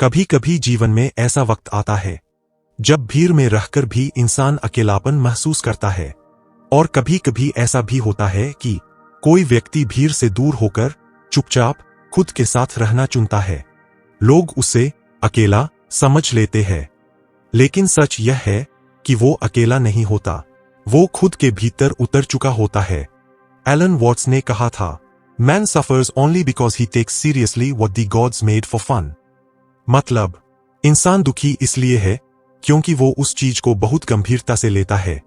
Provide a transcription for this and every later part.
कभी कभी जीवन में ऐसा वक्त आता है जब भीड़ में रहकर भी इंसान अकेलापन महसूस करता है, और कभी कभी ऐसा भी होता है कि कोई व्यक्ति भीड़ से दूर होकर चुपचाप खुद के साथ रहना चुनता है। लोग उसे अकेला समझ लेते हैं, लेकिन सच यह है कि वो अकेला नहीं होता, वो खुद के भीतर उतर चुका होता है। एलन वॉट्स ने कहा था, man suffers only because he takes seriously what the gods made for fun. मतलब, इंसान दुखी इसलिए है क्योंकि वो उस चीज को बहुत गंभीरता से लेता है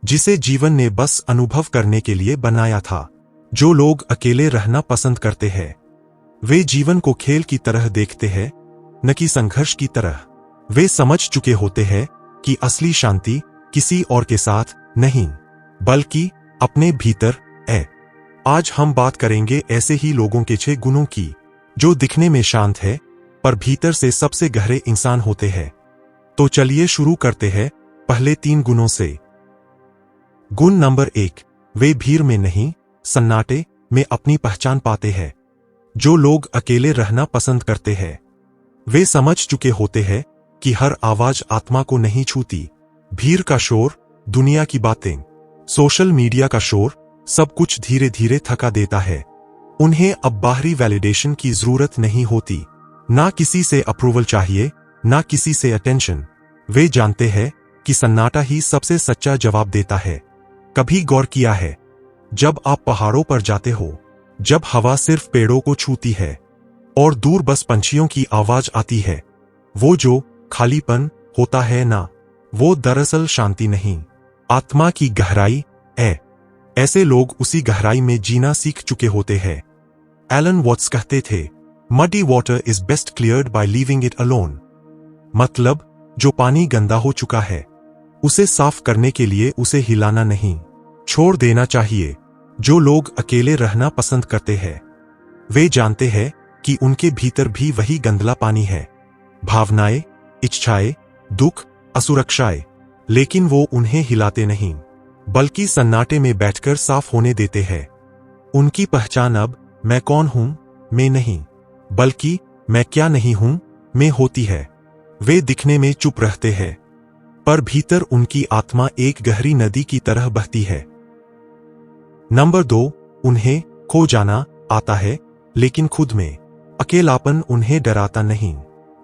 जिसे जीवन ने बस अनुभव करने के लिए बनाया था। जो लोग अकेले रहना पसंद करते हैं वे जीवन को खेल की तरह देखते हैं, न कि संघर्ष की तरह। वे समझ चुके होते हैं कि असली शांति किसी और के साथ नहीं, बल्कि अपने भीतर है। आज हम बात करेंगे ऐसे ही लोगों के 6 गुणों की जो दिखने में शांत है पर भीतर से सबसे गहरे इंसान होते हैं। तो चलिए शुरू करते हैं पहले 3 गुणों से। गुण नंबर 1, वे भीड़ में नहीं, सन्नाटे में अपनी पहचान पाते हैं। जो लोग अकेले रहना पसंद करते हैं वे समझ चुके होते हैं कि हर आवाज आत्मा को नहीं छूती। भीड़ का शोर, दुनिया की बातें, सोशल मीडिया का शोर, सब कुछ धीरे धीरे थका देता है। उन्हें अब बाहरी वैलिडेशन की जरूरत नहीं होती, ना किसी से अप्रूवल चाहिए, ना किसी से अटेंशन। वे जानते हैं कि सन्नाटा ही सबसे सच्चा जवाब देता है। कभी गौर किया है, जब आप पहाड़ों पर जाते हो, जब हवा सिर्फ पेड़ों को छूती है और दूर बस पंछियों की आवाज आती है, वो जो खालीपन होता है ना, वो दरअसल शांति नहीं, आत्मा की गहराई है। ऐसे लोग उसी गहराई में जीना सीख चुके होते हैं। एलन वॉट्स कहते थे, muddy water is best cleared by leaving it alone. मतलब, जो पानी गंदा हो चुका है उसे साफ करने के लिए उसे हिलाना नहीं, छोड़ देना चाहिए। जो लोग अकेले रहना पसंद करते हैं वे जानते हैं कि उनके भीतर भी वही गंदला पानी है, भावनाएं, इच्छाएं, दुख, असुरक्षाएं, लेकिन वो उन्हें हिलाते नहीं, बल्कि सन्नाटे में बैठकर साफ होने देते हैं। उनकी पहचान अब मैं कौन हूं में नहीं, बल्कि मैं क्या नहीं हूं में होती है। वे दिखने में चुप रहते हैं, पर भीतर उनकी आत्मा एक गहरी नदी की तरह बहती है। नंबर 2, उन्हें खो जाना आता है, लेकिन खुद में। अकेलापन उन्हें डराता नहीं,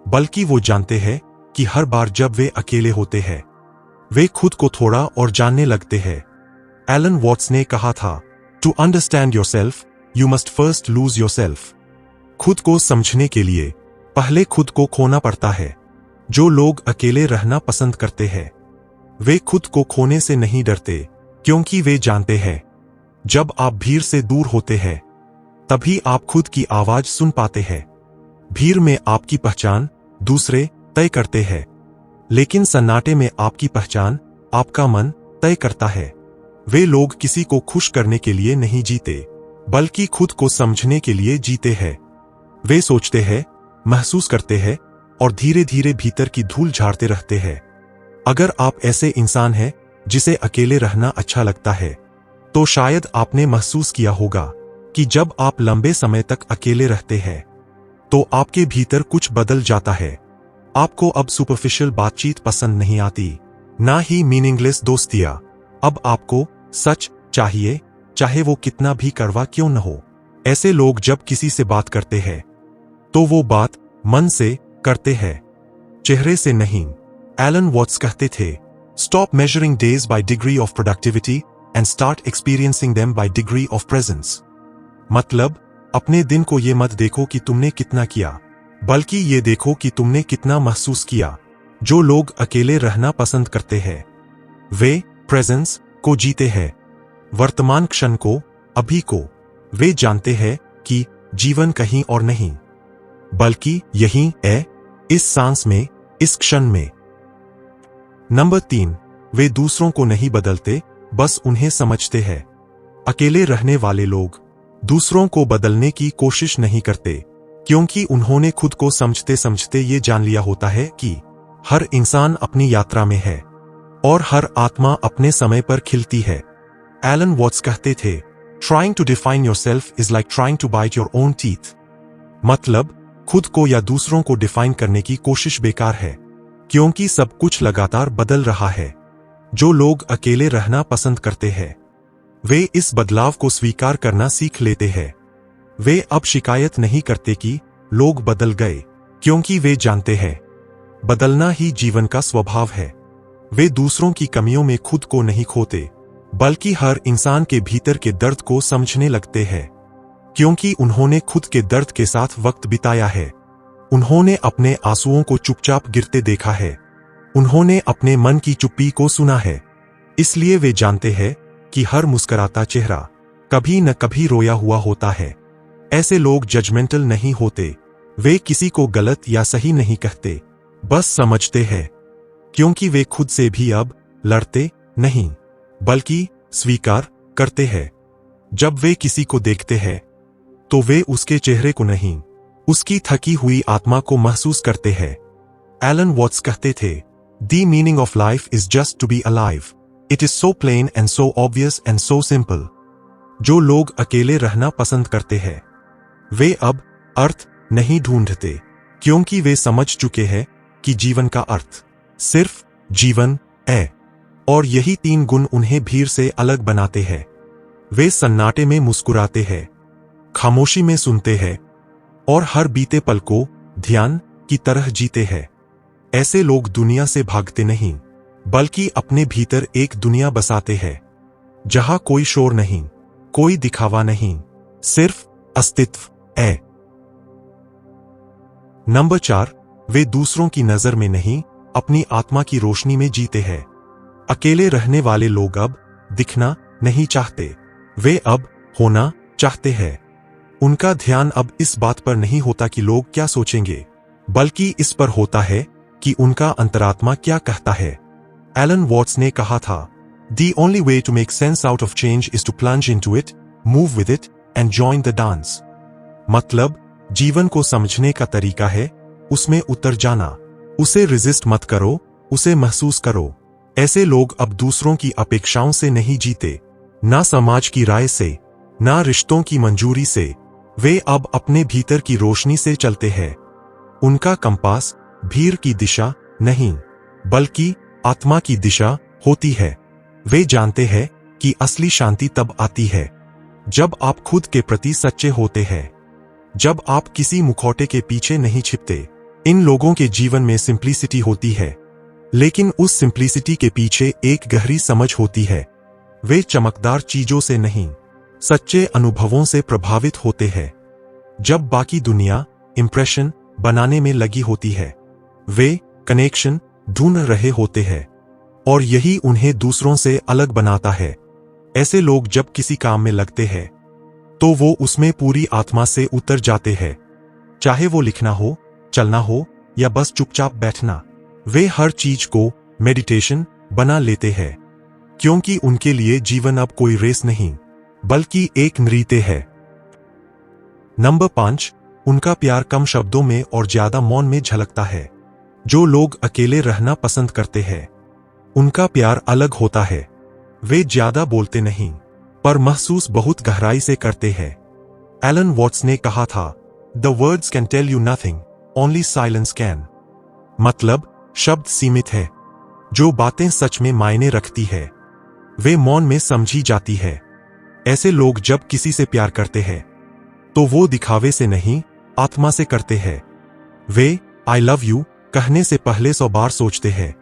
बल्कि वो जानते हैं कि हर बार जब वे अकेले होते हैं वे खुद को थोड़ा और जानने लगते हैं। एलन वॉट्स ने कहा था, to understand yourself you must first lose yourself. खुद को समझने के लिए पहले खुद को खोना पड़ता है। जो लोग अकेले रहना पसंद करते हैं वे खुद को खोने से नहीं डरते, क्योंकि वे जानते हैं जब आप भीड़ से दूर होते हैं तभी आप खुद की आवाज सुन पाते हैं। भीड़ में आपकी पहचान दूसरे तय करते हैं, लेकिन सन्नाटे में आपकी पहचान आपका मन तय करता है। वे लोग किसी को खुश करने के लिए नहीं जीते, बल्कि खुद को समझने के लिए जीते हैं। वे सोचते हैं, महसूस करते हैं और धीरे धीरे भीतर की धूल झाड़ते रहते हैं। अगर आप ऐसे इंसान हैं जिसे अकेले रहना अच्छा लगता है, तो शायद आपने महसूस किया होगा कि जब आप लंबे समय तक अकेले रहते हैं तो आपके भीतर कुछ बदल जाता है। आपको अब सुपरफिशियल बातचीत पसंद नहीं आती, ना ही मीनिंगलेस दोस्तियां। अब आपको सच चाहिए, चाहे वो कितना भी कड़वा क्यों न हो। ऐसे लोग जब किसी से बात करते हैं तो वो बात मन से करते हैं, चेहरे से नहीं। एलन वॉट्स कहते थे, stop measuring days by degree of productivity and start experiencing them by degree of presence. मतलब, अपने दिन को ये मत देखो कि तुमने कितना किया, बल्कि ये देखो कि तुमने कितना महसूस किया। जो लोग अकेले रहना पसंद करते हैं वे प्रेजेंस को जीते हैं, वर्तमान क्षण को, अभी को। वे जानते हैं कि जीवन कहीं और नहीं, बल्कि यहीं है, इस सांस में, इस क्षण में। नंबर 3, वे दूसरों को नहीं बदलते, बस उन्हें समझते हैं। अकेले रहने वाले लोग दूसरों को बदलने की कोशिश नहीं करते, क्योंकि उन्होंने खुद को समझते समझते ये जान लिया होता है कि हर इंसान अपनी यात्रा में है और हर आत्मा अपने समय पर खिलती है। एलन वॉट्स कहते थे, trying to define yourself is like trying to bite your own teeth. मतलब, खुद को या दूसरों को डिफाइन करने की कोशिश बेकार है, क्योंकि सब कुछ लगातार बदल रहा है। जो लोग अकेले रहना पसंद करते हैं, वे इस बदलाव को स्वीकार करना सीख लेते हैं। वे अब शिकायत नहीं करते कि लोग बदल गए, क्योंकि वे जानते हैं बदलना ही जीवन का स्वभाव है। वे दूसरों की कमियों में खुद को नहीं खोते, बल्कि हर इंसान के भीतर के दर्द को समझने लगते हैं, क्योंकि उन्होंने खुद के दर्द के साथ वक्त बिताया है। उन्होंने अपने आंसुओं को चुपचाप गिरते देखा है। उन्होंने अपने मन की चुप्पी को सुना है। इसलिए वे जानते हैं कि हर मुस्कुराता चेहरा कभी न कभी रोया हुआ होता है। ऐसे लोग जजमेंटल नहीं होते। वे किसी को गलत या सही नहीं कहते, बस समझते हैं, क्योंकि वे खुद से भी अब लड़ते नहीं, बल्कि स्वीकार करते हैं। जब वे किसी को देखते हैं, तो वे उसके चेहरे को नहीं, उसकी थकी हुई आत्मा को महसूस करते हैं। एलन वॉट्स कहते थे, "The meaning of life is just to be alive. It is so plain and so obvious and so simple." जो लोग अकेले रहना पसंद करते हैं, वे अब अर्थ नहीं ढूंढते, क्योंकि वे समझ चुके हैं कि जीवन का अर्थ सिर्फ जीवन है। और यही 3 गुण उन्हें भीड़ से अलग बनाते हैं। वे सन्नाटे में मुस्कुराते हैं, खामोशी में सुनते हैं, और हर बीते पल को ध्यान की तरह जीते हैं। ऐसे लोग दुनिया से भागते नहीं, बल्कि अपने भीतर एक दुनिया बसाते हैं, जहां कोई शोर नहीं, कोई दिखावा नहीं, सिर्फ अस्तित्व है। नंबर 4, वे दूसरों की नजर में नहीं, अपनी आत्मा की रोशनी में जीते हैं। अकेले रहने वाले लोग अब दिखना नहीं चाहते, वे अब होना चाहते हैं। उनका ध्यान अब इस बात पर नहीं होता कि लोग क्या सोचेंगे, बल्कि इस पर होता है कि उनका अंतरात्मा क्या कहता है। एलन वॉट्स ने कहा था, "The only way to make sense out of change is to plunge into it, move with it, and join the dance." मतलब, जीवन को समझने का तरीका है उसमें उतर जाना। उसे रेजिस्ट मत करो, उसे महसूस करो। ऐसे लोग अब दूसरों की अपेक्षाओं से नहीं जीते, ना समाज की राय से, ना रिश्तों की मंजूरी से। वे अब अपने भीतर की रोशनी से चलते हैं। उनका कंपास भीड़ की दिशा नहीं, बल्कि आत्मा की दिशा होती है। वे जानते हैं कि असली शांति तब आती है जब आप खुद के प्रति सच्चे होते हैं, जब आप किसी मुखौटे के पीछे नहीं छिपते। इन लोगों के जीवन में सिंप्लिसिटी होती है, लेकिन उस सिंप्लिसिटी के पीछे एक गहरी समझ होती है। वे चमकदार चीजों से नहीं, सच्चे अनुभवों से प्रभावित होते हैं। जब बाकी दुनिया इंप्रेशन बनाने में लगी होती है, वे कनेक्शन ढूंढ रहे होते हैं, और यही उन्हें दूसरों से अलग बनाता है। ऐसे लोग जब किसी काम में लगते हैं, तो वो उसमें पूरी आत्मा से उतर जाते हैं, चाहे वो लिखना हो, चलना हो, या बस चुपचाप बैठना। वे हर चीज को मेडिटेशन बना लेते हैं, क्योंकि उनके लिए जीवन अब कोई रेस नहीं, बल्कि एक नृत्य है। नंबर 5, उनका प्यार कम शब्दों में और ज्यादा मौन में झलकता है। जो लोग अकेले रहना पसंद करते हैं, उनका प्यार अलग होता है। वे ज्यादा बोलते नहीं, पर महसूस बहुत गहराई से करते हैं। एलन वॉट्स ने कहा था, "The words can tell you nothing, only silence can." मतलब, शब्द सीमित है, जो बातें सच में मायने रखती है, वे मौन में समझी जाती है। ऐसे लोग जब किसी से प्यार करते हैं, तो वो दिखावे से नहीं, आत्मा से करते हैं। वे "I love you" कहने से पहले 100 बार सोचते हैं,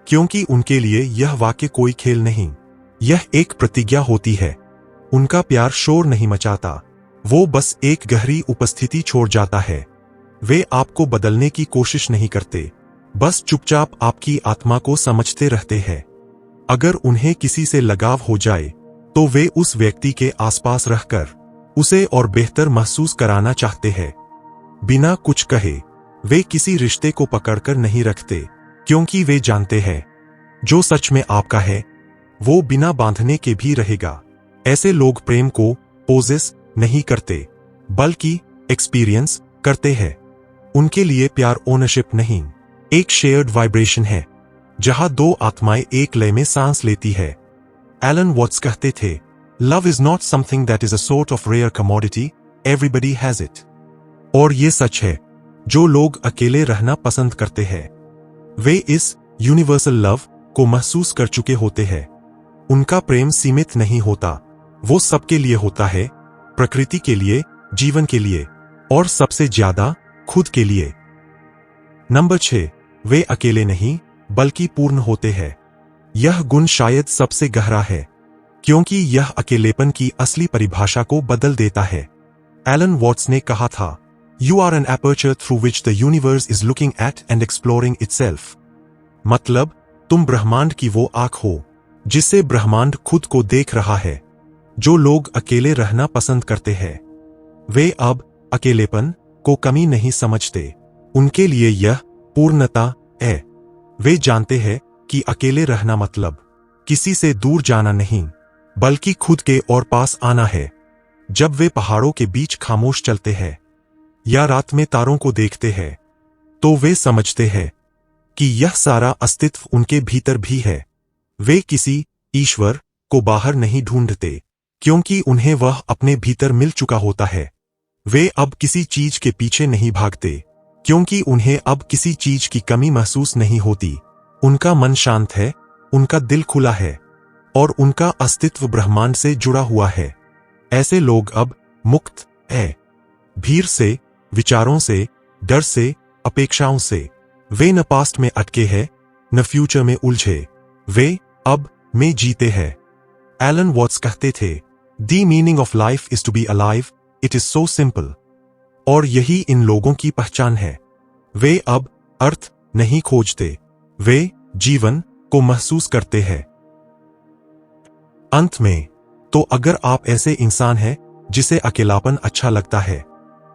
क्योंकि उनके लिए यह वाक्य कोई खेल नहीं, यह एक प्रतिज्ञा होती है। उनका प्यार शोर नहीं मचाता, वो बस एक गहरी उपस्थिति छोड़ जाता है। वे आपको बदलने की कोशिश नहीं करते, बस चुपचाप आपकी आत्मा को समझते रहते हैं। अगर उन्हें किसी से लगाव हो जाए, तो वे उस व्यक्ति के आसपास रहकर उसे और बेहतर महसूस कराना चाहते हैं। बिना कुछ कहे, वे किसी रिश्ते को पकड़कर नहीं रखते, क्योंकि वे जानते हैं, जो सच में आपका है, वो बिना बांधने के भी रहेगा। ऐसे लोग प्रेम को पोजेस नहीं करते, बल्कि एक्सपीरियंस करते हैं। उनके लिए प्यार ओनरशिप नहीं, एक शेयर्ड वाइब्रेशन है, जहां 2 आत्माएं एक लय में सांस लेती है। एलन वॉट्स कहते थे, "Love is not something that is a sort of rare commodity, everybody has it." और ये सच है, जो लोग अकेले रहना पसंद करते हैं वे इस यूनिवर्सल लव को महसूस कर चुके होते हैं। उनका प्रेम सीमित नहीं होता, वो सबके लिए होता है, प्रकृति के लिए, जीवन के लिए और सबसे ज्यादा खुद के लिए। नंबर 6, वे अकेले नहीं बल्कि पूर्ण होते हैं। यह गुण शायद सबसे गहरा है क्योंकि यह अकेलेपन की असली परिभाषा को बदल देता है। एलन वॉट्स ने कहा था, "You are an aperture through which the universe is looking at and exploring itself." मतलब तुम ब्रह्मांड की वो आंख हो जिससे ब्रह्मांड खुद को देख रहा है। जो लोग अकेले रहना पसंद करते हैं वे अब अकेलेपन को कमी नहीं समझते, उनके लिए यह पूर्णता है। वे जानते हैं कि अकेले रहना मतलब किसी से दूर जाना नहीं बल्कि खुद के और पास आना है। जब वे पहाड़ों के बीच खामोश चलते हैं या रात में तारों को देखते हैं तो वे समझते हैं कि यह सारा अस्तित्व उनके भीतर भी है। वे किसी ईश्वर को बाहर नहीं ढूंढते क्योंकि उन्हें वह अपने भीतर मिल चुका होता है। वे अब किसी चीज के पीछे नहीं भागते क्योंकि उन्हें अब किसी चीज की कमी महसूस नहीं होती। उनका मन शांत है, उनका दिल खुला है और उनका अस्तित्व ब्रह्मांड से जुड़ा हुआ है। ऐसे लोग अब मुक्त हैं भीड़ से, विचारों से, डर से, अपेक्षाओं से। वे न पास्ट में अटके हैं न फ्यूचर में उलझे, वे अब में जीते हैं। एलन वॉट्स कहते थे, "the meaning of life is to be alive, it is so simple." और यही इन लोगों की पहचान है। वे अब अर्थ नहीं खोजते, वे जीवन को महसूस करते हैं। अंत में, तो अगर आप ऐसे इंसान हैं जिसे अकेलापन अच्छा लगता है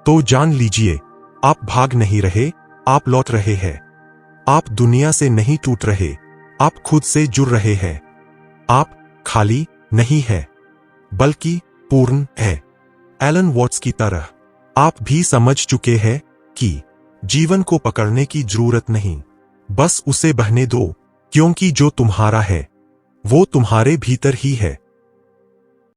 तो जान लीजिए, आप भाग नहीं रहे, आप लौट रहे हैं। आप दुनिया से नहीं टूट रहे, आप खुद से जुड़ रहे हैं। आप खाली नहीं है बल्कि पूर्ण है। एलन वॉट्स की तरह आप भी समझ चुके हैं कि जीवन को पकड़ने की जरूरत नहीं, बस उसे बहने दो क्योंकि जो तुम्हारा है वो तुम्हारे भीतर ही है।